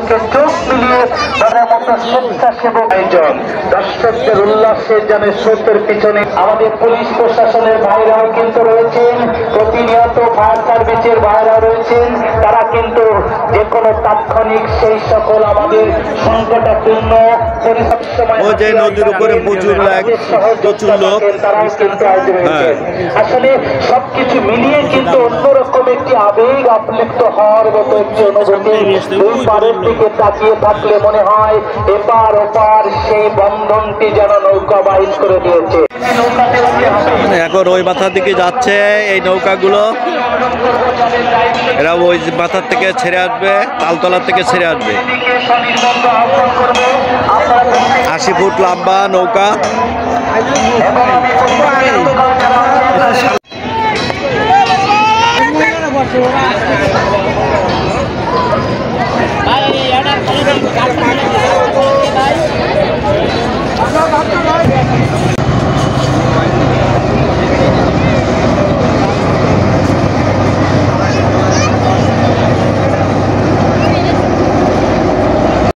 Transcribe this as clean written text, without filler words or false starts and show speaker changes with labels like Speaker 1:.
Speaker 1: সঙ্গে চোখ মিলিয়ে তাদের মতো স্বেচ্ছাসেবক আয়োজন দর্শকদের উল্লাসের যেন স্রোতের পিছনে আমাদের পুলিশ প্রশাসনের ভাইরাও কিন্তু রয়েছেন, প্রতিনিয়ত ফায়ার সার্ভিসের ভাইরাও রয়েছেন। তারা কিন্তু যে কোনো তাৎক্ষণিক সেই সকল আমাদের সংকটাপূর্ণ
Speaker 2: যে নদীর উপরে প্রচুর লোক,
Speaker 1: তারাও কিন্তু আজ রয়েছেন। আসলে সবকিছু মিলিয়ে কিন্তু অন্যরকম একটি আবেগ আপ্লুপ্ত হওয়ার মতো একটি অনুভূতি। দুই পারের দিকে তাকিয়ে থাকলে মনে হয় এপার ওপার সেই বন্ধনটি যেন নৌকা বাইশ করে দিয়েছে।
Speaker 2: এখন ওই মাথার দিকে যাচ্ছে এই নৌকাগুলো, এরা ওই মাথার থেকে ছেড়ে আসবে, তালতলার থেকে ছেড়ে আসবে। 80 ফুট লম্বা নৌকা।